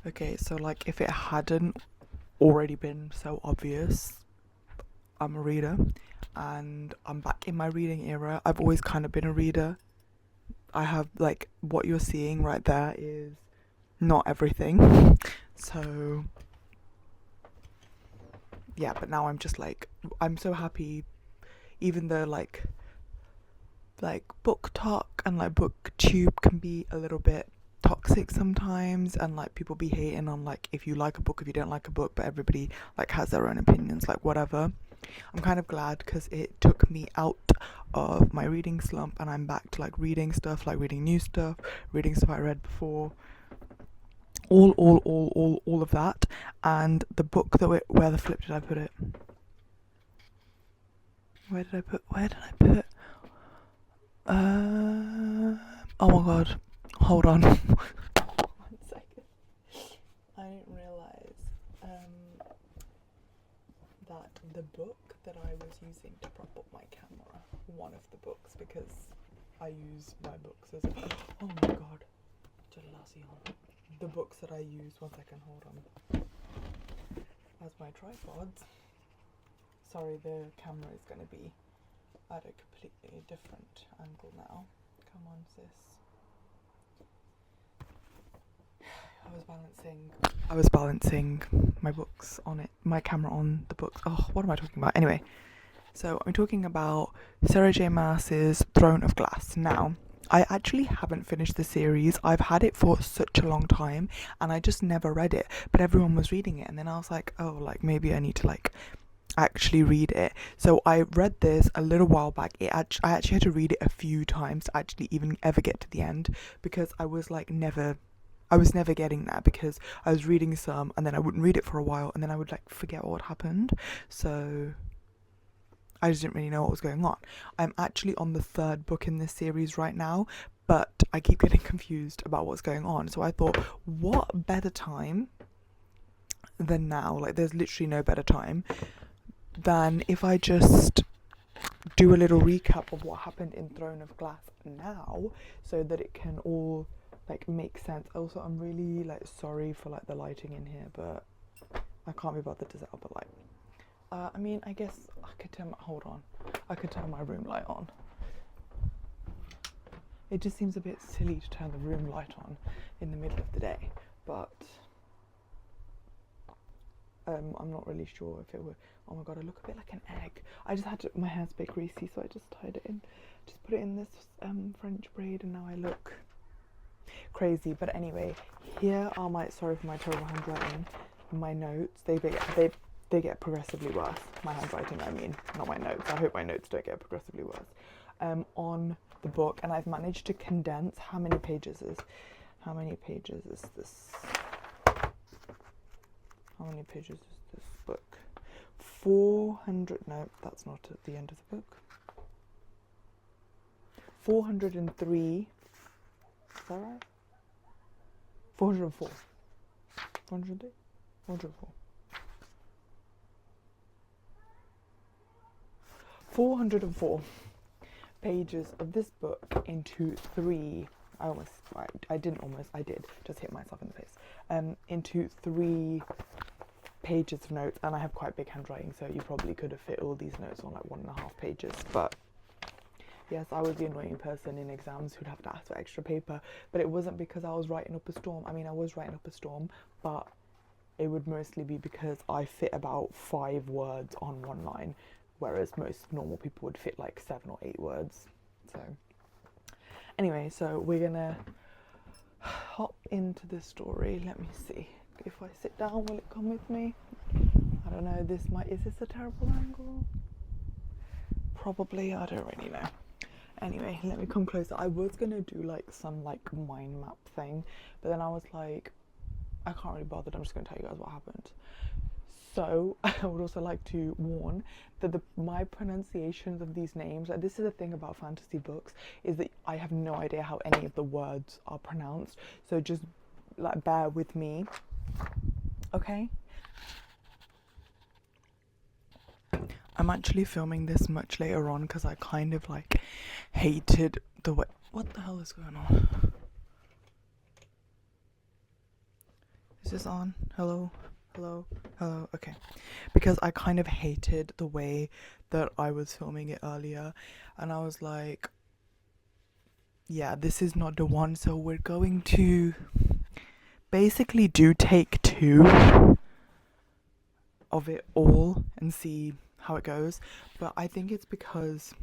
Okay, so like if it hadn't already been so obvious, I'm a reader and I'm back in my reading era. I've always kind of been a reader. I have like what you're seeing right there is not everything. So yeah, but now I'm just like, I'm so happy, even though like book talk and like booktube can be a little bit toxic sometimes, and like people be hating on like if you like a book, if you don't like a book, but everybody like has their own opinions, like whatever. I'm kind of glad because it took me out of my reading slump and I'm back to like reading stuff, like reading new stuff, reading stuff I read before, all of that. And the book that where the flip did I put it? Where did I put oh my god, hold on. 1 second. I didn't realise that the book that I was using to prop up my camera, one of the books, because I use my books as oh my god, the books that I use, 1 second, hold on, as my tripods. Sorry, the camera is going to be at a completely different angle now. Come on, sis. I was balancing my books on it, my camera on the books. Oh, what am I talking about? Anyway, so I'm talking about Sarah J Maas's Throne of Glass. Now, I actually haven't finished the series. I've had it for such a long time and I just never read it, but everyone was reading it and then I was like, oh, like maybe I need to like actually read it. So I read this a little while back. I actually had to read it a few times to actually even ever get to the end, because I was never getting there, because I was reading some and then I wouldn't read it for a while and then I would like forget what happened. So I just didn't really know what was going on. I'm actually on the 3rd book in this series right now, but I keep getting confused about what's going on. So I thought, what better time than now? Like there's literally no better time than if I just do a little recap of what happened in Throne of Glass now, so that it can all like make sense. Also, I'm really like sorry for like the lighting in here, but I can't be bothered to set up a light. I mean, I guess I could turn my room light on. It just seems a bit silly to turn the room light on in the middle of the day, but I'm not really sure if it would. Oh my god, I look a bit like an egg. I just had to, my hair's a bit greasy, so I just tied it in. Just put it in this French braid, and now I look crazy. But anyway, here are my, sorry for my terrible handwriting, my notes. They get progressively worse. My handwriting, I mean, not my notes. I hope my notes don't get progressively worse. On the book, and I've managed to condense, how many pages is this? How many pages is this book? 400, no, that's not at the end of the book. 403, is that right? 404. 403? 404. 404 pages of this book into 3. I did just hit myself in the face. Into 3 pages of notes, and I have quite big handwriting, so you probably could have fit all these notes on like 1.5 pages. But yes, I was the annoying person in exams who'd have to ask for extra paper, but it wasn't because I was writing up a storm. I mean, I was writing up a storm, but it would mostly be because I fit about 5 words on one line, whereas most normal people would fit like 7 or 8 words. So anyway, so we're gonna hop into the story. Let me see. If I sit down, will it come with me? I don't know. Is this a terrible angle? Probably. I don't really know. Anyway, let me come closer. I was gonna do like some like mind map thing, but then I was like, I can't really bother. I'm just gonna tell you guys what happened. So I would also like to warn that my pronunciations of these names, like, this is the thing about fantasy books, is that I have no idea how any of the words are pronounced. So just like bear with me, okay? I'm actually filming this much later on because I kind of like hated the way. What the hell is going on? Is this on? Hello? Hello? Hello? Okay. Because I kind of hated the way that I was filming it earlier, and I was like, yeah, this is not the one, so we're going to basically do take 2 of it all and see how it goes. But I think it's because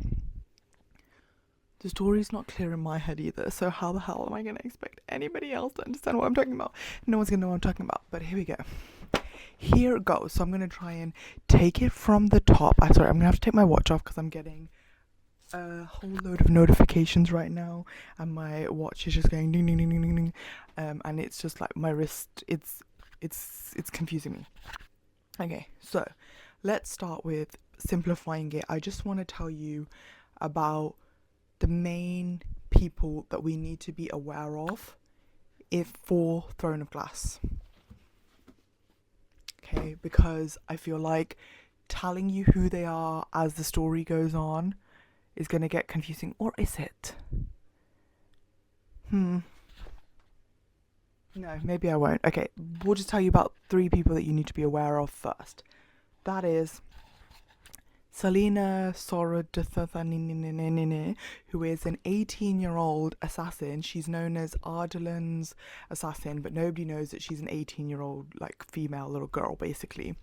the story's not clear in my head either, so how the hell am I going to expect anybody else to understand what I'm talking about? No one's going to know what I'm talking about, but here we go. Here it goes. So I'm going to try and take it from the top. I'm going to have to take my watch off because I'm getting a whole load of notifications right now, and my watch is just going ding ding ding ding ding ding, and it's just like my wrist, it's confusing me. Okay, so let's start with simplifying it. I just want to tell you about the main people that we need to be aware of for Throne of Glass. Okay, because I feel like telling you who they are as the story goes on is going to get confusing. Or is it? No, maybe I won't. Okay, we'll just tell you about 3 people that you need to be aware of first. That is Selena Sorodothanini, who is an 18-year-old assassin. She's known as Ardalan's assassin, but nobody knows that she's an 18-year-old, like, female little girl, basically.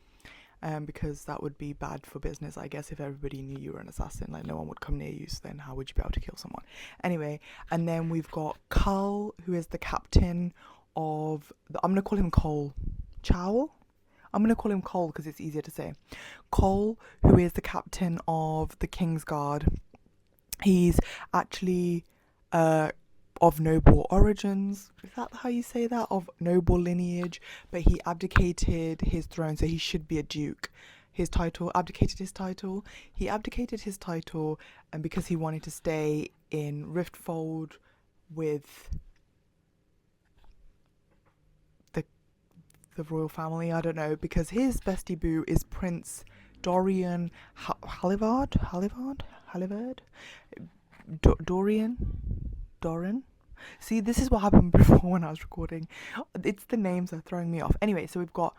Because that would be bad for business, I guess, if everybody knew you were an assassin. Like, no one would come near you, so then how would you be able to kill someone? Anyway, and then we've got Carl, who is the captain of... I'm going to call him Cole. Chow? I'm going to call him Cole because it's easier to say. Cole, who is the captain of the King's Guard. He's actually of noble origins. Is that how you say that? Of noble lineage. But he abdicated his throne, so he should be a duke. He abdicated his title, and because he wanted to stay in Riftfold with the royal family, I don't know, because his bestie boo is Prince Dorian Hallivard. Doran. See, this is what happened before when I was recording. It's the names that are throwing me off. Anyway, so we've got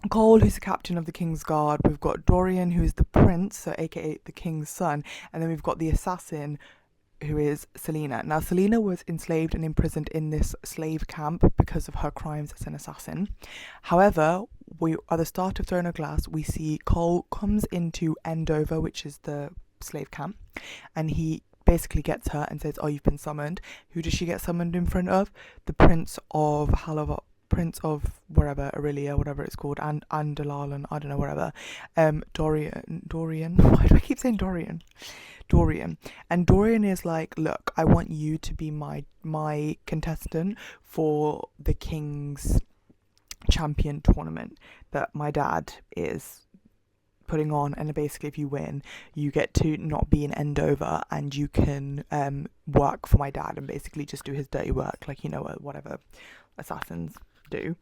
Cole, who's the captain of the King's Guard. We've got Dorian, who is the prince, so aka the king's son. And then we've got the assassin, who is Selena. Now, Selena was enslaved and imprisoned in this slave camp because of her crimes as an assassin. However, at the start of Throne of Glass, we see Cole comes into Endover, which is the slave camp, and he basically gets her and says, oh, you've been summoned. Who does she get summoned in front of? The Prince of Prince of wherever, Aurelia, whatever it's called, and Andalalan, I don't know, wherever. Dorian. Why do I keep saying Dorian? And Dorian is like, look, I want you to be my contestant for the King's Champion tournament that my dad is putting on, and basically if you win, you get to not be in Endover, and you can work for my dad and basically just do his dirty work, like, you know, whatever assassins do.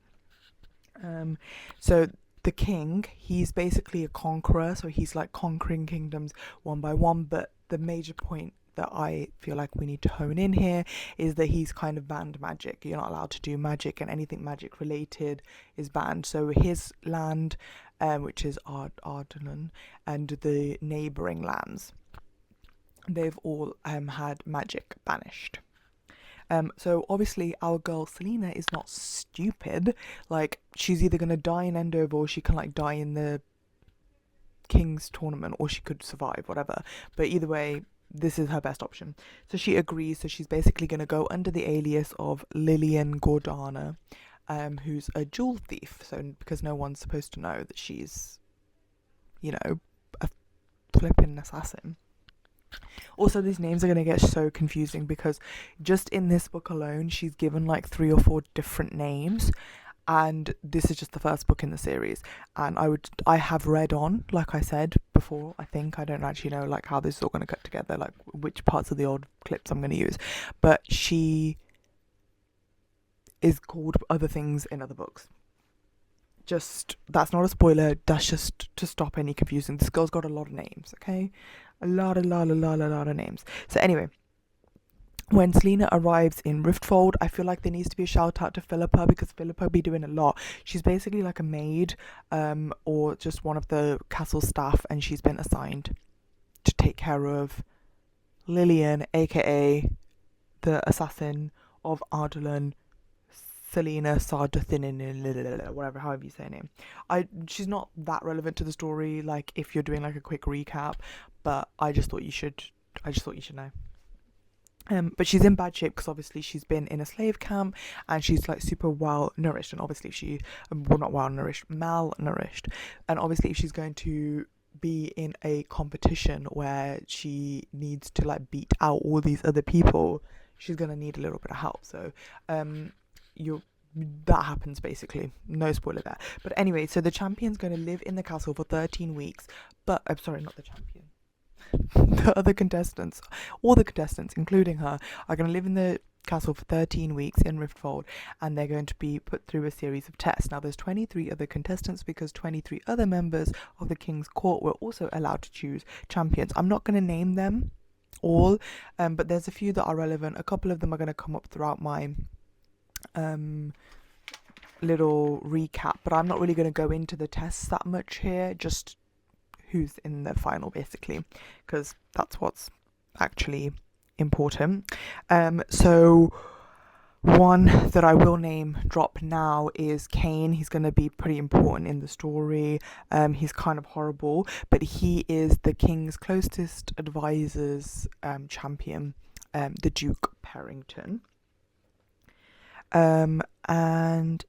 So the king, he's basically a conqueror, so he's like conquering kingdoms one by one, but the major point that I feel like we need to hone in here is that he's kind of banned magic. You're not allowed to do magic, and anything magic related is banned. So his land, which is Ardalan, and the neighbouring lands, they've all had magic banished. So obviously our girl Selena is not stupid. Like, she's either going to die in Endover, or she can like die in the King's tournament, or she could survive, whatever. But either way, this is her best option. So she agrees. So she's basically going to go under the alias of Lillian Gordana, who's a jewel thief. So because no one's supposed to know that she's, you know, a flippin' assassin. Also, these names are going to get so confusing because just in this book alone, she's given like 3 or 4 different names, and this is just the first book in the series. And I have read on, like I said before, I don't actually know like how this is all going to cut together, like which parts of the old clips I'm going to use, but she is called other things in other books. Just, that's not a spoiler, that's just to stop any confusion. This girl's got a lot of names, okay? A lot of names. So anyway, when Selena arrives in Riftfold, I feel like there needs to be a shout out to Philippa, because Philippa be doing a lot. She's basically like a maid, or just one of the castle staff, and she's been assigned to take care of Lillian, aka the assassin of Ardalan, Selena Sardathinin, whatever, however you say her name. She's not that relevant to the story, like if you're doing like a quick recap, but I just thought you should know. But she's in bad shape because obviously she's been in a slave camp and she's like super well nourished, and obviously not well nourished, malnourished, and obviously if she's going to be in a competition where she needs to like beat out all these other people, she's gonna need a little bit of help. So that happens basically. No spoiler there. But anyway, so the champion's going to live in the castle for 13 weeks. But I'm sorry, not the champion. The other contestants, all the contestants, including her, are going to live in the castle for 13 weeks in Riftfold, and they're going to be put through a series of tests. Now, there's 23 other contestants because 23 other members of the King's Court were also allowed to choose champions. I'm not going to name them all, but there's a few that are relevant. A couple of them are going to come up throughout my little recap, but I'm not really going to go into the tests that much here, just who's in the final basically, because that's what's actually important. So one that I will name drop now is Cain. He's going to be pretty important in the story. He's kind of horrible, but he is the king's closest advisor's champion, the Duke Parrington. And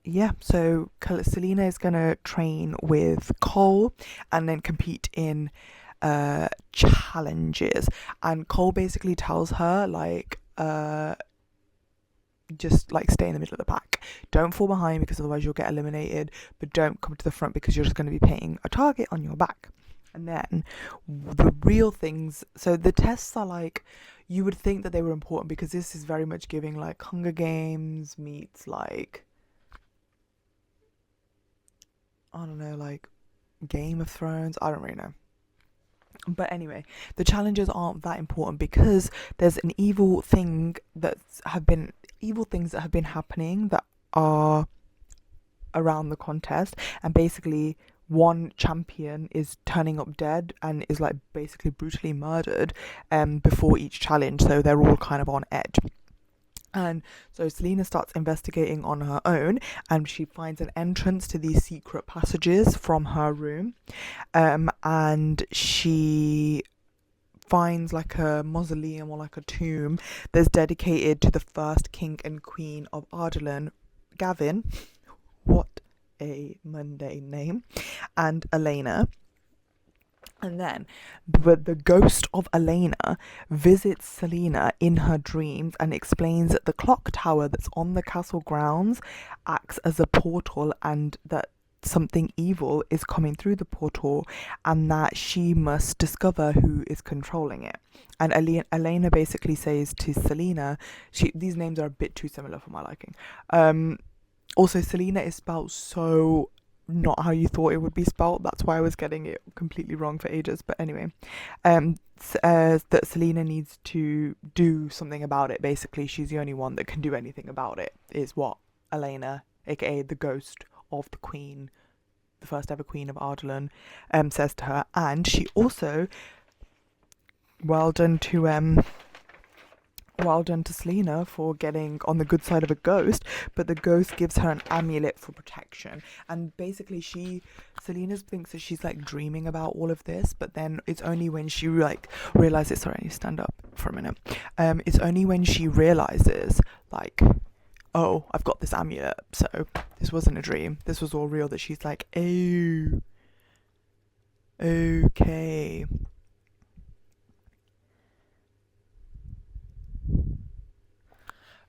yeah, so Selena is going to train with Cole and then compete in challenges. And Cole basically tells her, like, just like stay in the middle of the pack. Don't fall behind because otherwise you'll get eliminated, but don't come to the front because you're just going to be putting a target on your back. And then the real things, so the tests are like, you would think that they were important because this is very much giving like Hunger Games meets like, I don't know, like Game of Thrones. I don't really know. But anyway, the challenges aren't that important because there's an evil thing that have been happening that are around the contest, and basically one champion is turning up dead and is like basically brutally murdered before each challenge, so they're all kind of on edge. And so Selena starts investigating on her own, and she finds an entrance to these secret passages from her room, and she finds like a mausoleum or like a tomb that's dedicated to the first king and queen of Ardalan, Gavin, what a mundane name, and Elena. And then the ghost of Elena visits Selena in her dreams and explains that the clock tower that's on the castle grounds acts as a portal, and that something evil is coming through the portal, and that she must discover who is controlling it. And Elena basically says to Selena, these names are a bit too similar for my liking. Also, Selena is spelled so not how you thought it would be spelt. That's why I was getting it completely wrong for ages. But anyway, that Selena needs to do something about it. Basically, she's the only one that can do anything about it, is what Elena, aka the ghost of the queen, the first ever queen of Ardalan, says to her. And she also, well done to Selena for getting on the good side of a ghost, but the ghost gives her an amulet for protection. And basically Selena thinks that she's like dreaming about all of this, but then it's only when she like realizes, sorry, I need to stand up for a minute. It's only when she realizes like, oh, I've got this amulet, so this wasn't a dream, this was all real, that she's like, oh, okay.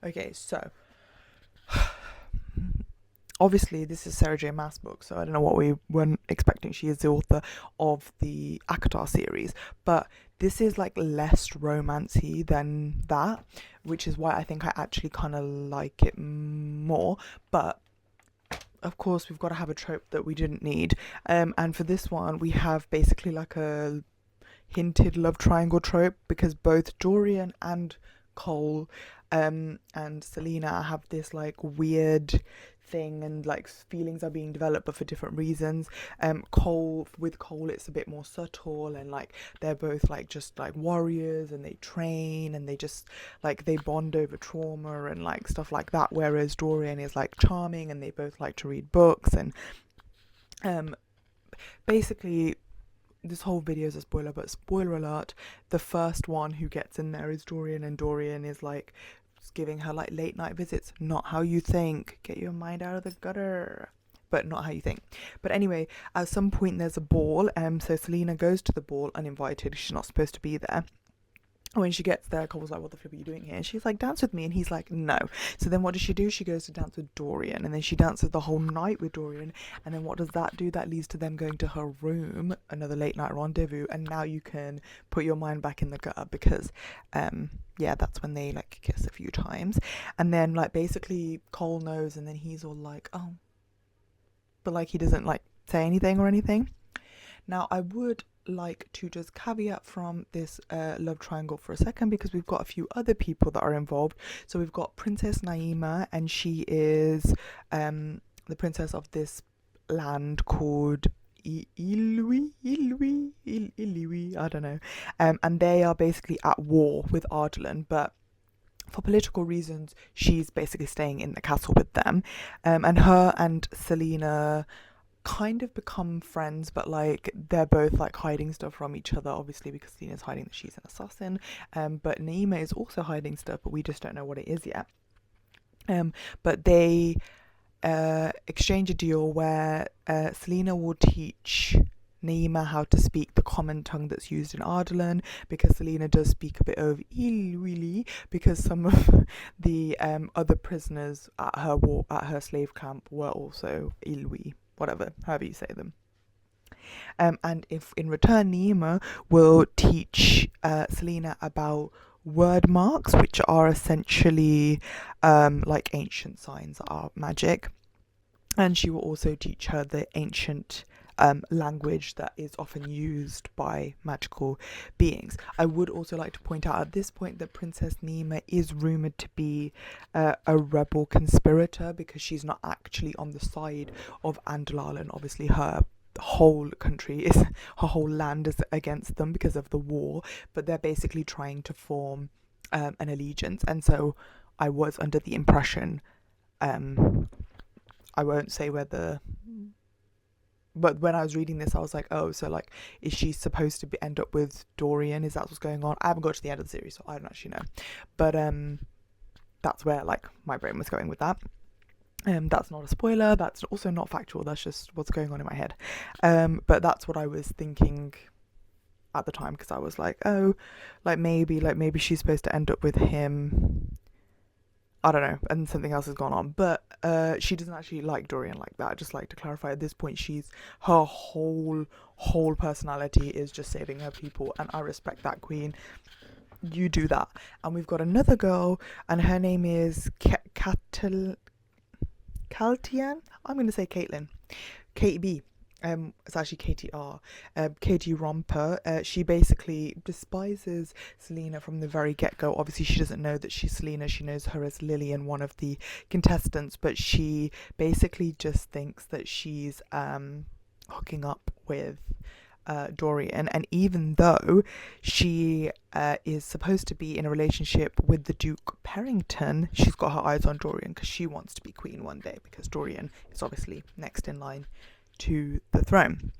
Okay, so obviously this is Sarah J Maas' book, so I don't know what we weren't expecting. She is the author of the ACOTAR series, but this is like less romancy than that, which is why I think I actually kind of like it more. But of course we've got to have a trope that we didn't need, and for this one we have basically like a hinted love triangle trope, because both Dorian and Cole and Selena have this like weird thing, and like feelings are being developed but for different reasons. Cole it's a bit more subtle, and like they're both like just like warriors, and they train, and they just like they bond over trauma and like stuff like that, whereas Dorian is like charming, and they both like to read books. And basically this whole video is a spoiler, but spoiler alert, the first one who gets in there is Dorian, and Dorian is like giving her like late night visits. Not how you think, get your mind out of the gutter, but not how you think. But anyway, at some point there's a ball, so Selena goes to the ball uninvited. She's not supposed to be there. When she gets there, Cole's like, what the flip are you doing here? And she's like, dance with me. And he's like, no. So then what does she do? She goes to dance with Dorian, and then she dances the whole night with Dorian. And then what does that do? That leads to them going to her room, another late night rendezvous. And now you can put your mind back in the gutter, because yeah, that's when they like kiss a few times. And then like basically Cole knows, and then he's all like, oh, but like he doesn't like say anything or anything. Now I would like to just caveat from this love triangle for a second, because we've got a few other people that are involved. So we've got Princess Naima, and she is the princess of this land called Ilui, I don't know, and they are basically at war with Ardalan, but for political reasons she's basically staying in the castle with them, and her and Selena kind of become friends, but like they're both like hiding stuff from each other, obviously, because Selena's hiding that she's an assassin, but Naima is also hiding stuff, but we just don't know what it is yet. But they exchange a deal where Selena will teach Naima how to speak the common tongue that's used in Ardalan, because Selena does speak a bit of Ilwili, because some of the other prisoners at her slave camp were also Ilwi, whatever, however you say them. And if in return Naima will teach Selena about word marks, which are essentially like ancient signs that are magic, and she will also teach her the ancient language that is often used by magical beings. I would also like to point out at this point that Princess Naima is rumoured to be a rebel conspirator, because she's not actually on the side of Andalal, and obviously her whole land is against them because of the war, but they're basically trying to form an allegiance. And so I was under the impression, I won't say whether, but when I was reading this I was like, oh, so like is she supposed to end up with Dorian? Is that what's going on? I haven't got to the end of the series, so I don't actually know, but that's where like my brain was going with that. That's not a spoiler, that's also not factual, that's just what's going on in my head, but that's what I was thinking at the time, because I was like, oh, like maybe she's supposed to end up with him, I don't know, and something else has gone on. But she doesn't actually like Dorian like that. I'd just like to clarify at this point, her whole personality is just saving her people, and I respect that, queen. You do that. And we've got another girl, and her name is Kaltian. I'm going to say Caitlin. KB. It's actually KTR. Katie Romper. She basically despises Selena from the very get-go. Obviously, she doesn't know that she's Selena. She knows her as Lillian, one of the contestants, but she basically just thinks that she's hooking up with Dorian. And even though she is supposed to be in a relationship with the Duke Perrington, she's got her eyes on Dorian, because she wants to be queen one day, because Dorian is obviously next in line to the throne.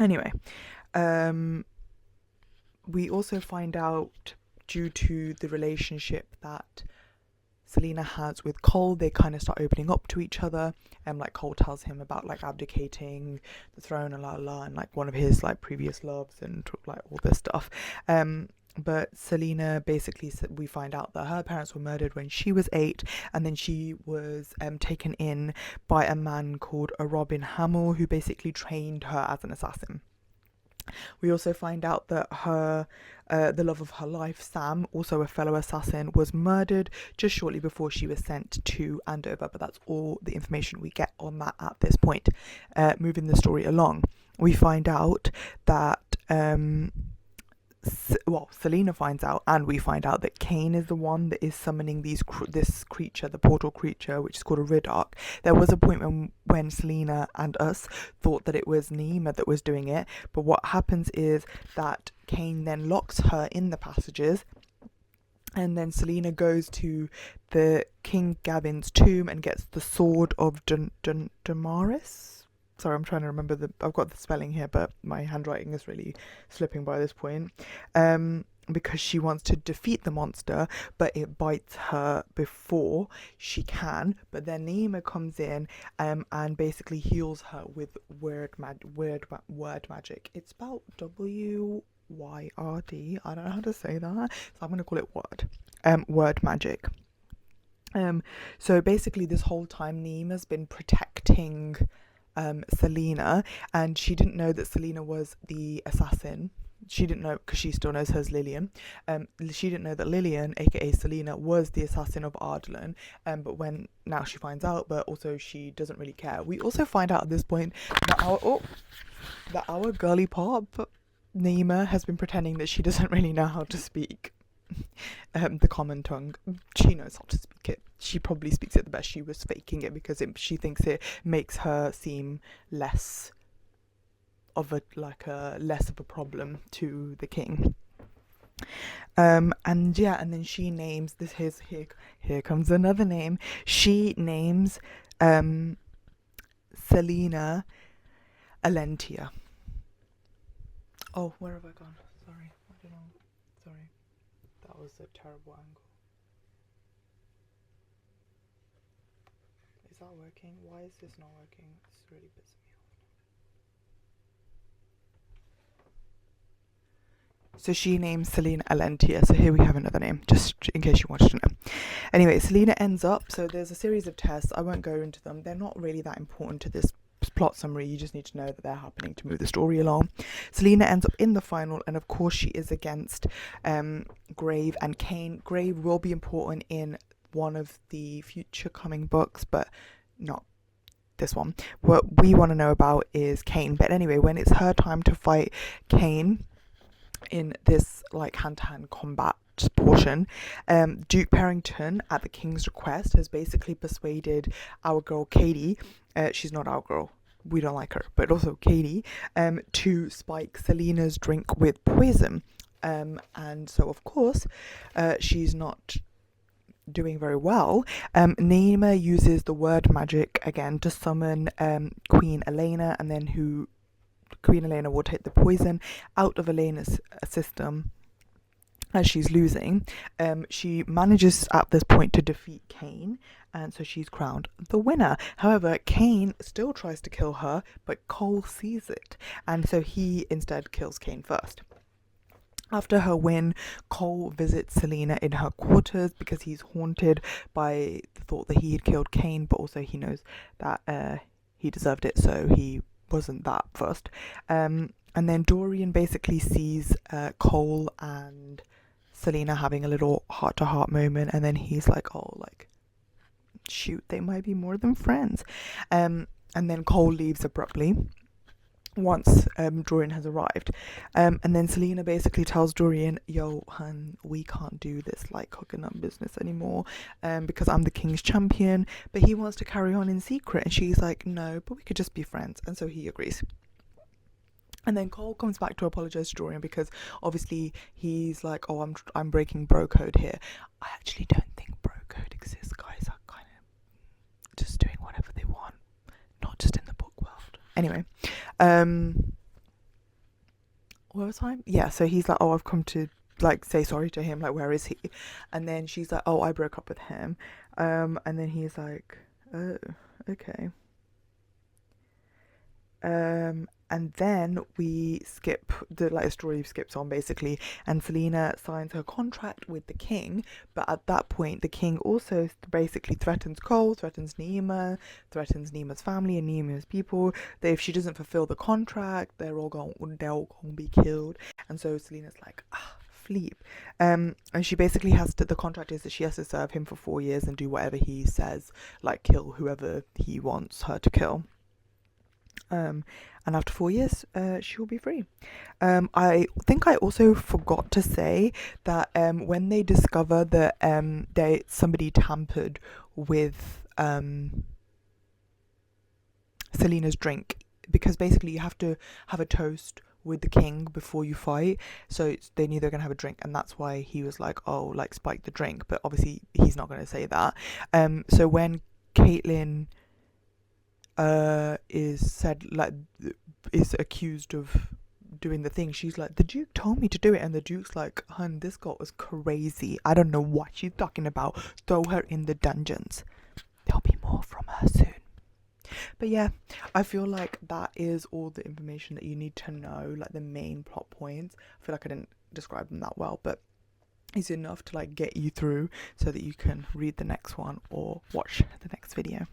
Anyway, we also find out, due to the relationship that Selena has with Cole, they kind of start opening up to each other, and like Cole tells him about like abdicating the throne and and like one of his like previous loves and like all this stuff. But Selena, basically, we find out that her parents were murdered when she was 8, and then she was taken in by a man called Robin Hamill, who basically trained her as an assassin. We also find out that her, the love of her life, Sam, also a fellow assassin, was murdered just shortly before she was sent to Andover, but that's all the information we get on that at this point. Moving the story along, we find out that Selena finds out, and we find out that Cain is the one that is summoning this creature, the portal creature, which is called a Riddark. There was a point when Selena and us thought that it was Nima that was doing it, but what happens is that Cain then locks her in the passages, and then Selena goes to the King Gavin's tomb and gets the sword of Damaris. Sorry, I'm trying to remember I've got the spelling here, but my handwriting is really slipping by this point. Because she wants to defeat the monster, but it bites her before she can. But then Nima comes in and basically heals her with word magic. It's spelled WYRD. I don't know how to say that, so I'm going to call it word magic. So basically this whole time Nima's been protecting Selena, and she didn't know that Selena was the assassin. She didn't know, because she still knows her as Lillian. She didn't know that Lillian, aka Selena, was the assassin of Ardalan. But now she finds out, but also she doesn't really care. We also find out at this point that our girly pop Nima has been pretending that she doesn't really know how to speak the common tongue. She knows how to speak it. She probably speaks it the best. She was faking it because she thinks it makes her seem less of a problem to the king. And then she names this. Here comes another name. She names Selena Alentia. Oh, where have I gone? Sorry, I don't know. Sorry, that was a terrible angle. Is that working? Why is this not working? It's really pissing me off. So she names Selena Alentia. So here we have another name, just in case you wanted to know. Anyway, Selena ends up. So there's a series of tests. I won't go into them. They're not really that important to this plot summary. You just need to know that they're happening to move the story along. Selena ends up in the final, and of course she is against Grave and Cain. Grave will be important in one of the future coming books, but not this one. What we want to know about is Cain. But anyway, when it's her time to fight Cain in this hand-to-hand combat portion, Duke Parrington, at the king's request, has basically persuaded our girl Katie, she's not our girl, we don't like her, but also Katie, to spike Selena's drink with poison. And so of course she's not doing very well. Nima uses the word magic again to summon Queen Elena, and then Queen Elena will take the poison out of Elena's system as she's losing. She manages at this point to defeat Cain, and so she's crowned the winner. However, Cain still tries to kill her, but Cole sees it, and so he instead kills Cain first. After her win, Cole visits Selena in her quarters because he's haunted by the thought that he had killed Cain, but also he knows that he deserved it, so he wasn't that fussed. And then Dorian basically sees Cole and Selena having a little heart-to-heart moment, and then he's like, shoot, they might be more than friends. And then Cole leaves abruptly once Dorian has arrived. And then Selena basically tells Dorian, yo, hun, we can't do this hooking up business anymore because I'm the king's champion, but he wants to carry on in secret. And she's like, no, but we could just be friends. And so he agrees. And then Cole comes back to apologize to Dorian because obviously he's like, oh, I'm breaking bro code here. I actually don't think bro code exists. Guys are kind of just doing whatever they want, not just in the book world. Anyway, where was I? Yeah, so he's like, oh, I've come to say sorry to him, where is he? And then she's like, oh, I broke up with him. And then he's like, oh, okay. And then we skip the story skips on basically, and Selena signs her contract with the king. But at that point, the king also basically threatens Cole, threatens Nima, threatens Nima's family and Nima's people. That if she doesn't fulfill the contract, they're all going to be killed. And so Selena's like, flee. And she basically the contract is that she has to serve him for 4 years and do whatever he says, kill whoever he wants her to kill. And after 4 years, she will be free. I think I also forgot to say that when they discover that somebody tampered with Selena's drink, because basically you have to have a toast with the king before you fight, so they knew they're gonna have a drink, and that's why he was like, oh, like spike the drink, but obviously he's not gonna say that. So when Caitlyn is accused of doing the thing, she's like, the Duke told me to do it, and the Duke's like, hun, this girl is crazy, I don't know what she's talking about, throw her in the dungeons. There'll be more from her soon. But yeah, I feel like that is all the information that you need to know, like the main plot points. I feel like I didn't describe them that well, but it's enough to like get you through so that you can read the next one or watch the next video.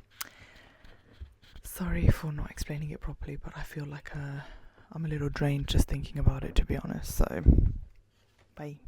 Sorry for not explaining it properly, but I feel like I'm a little drained just thinking about it, to be honest. So, bye.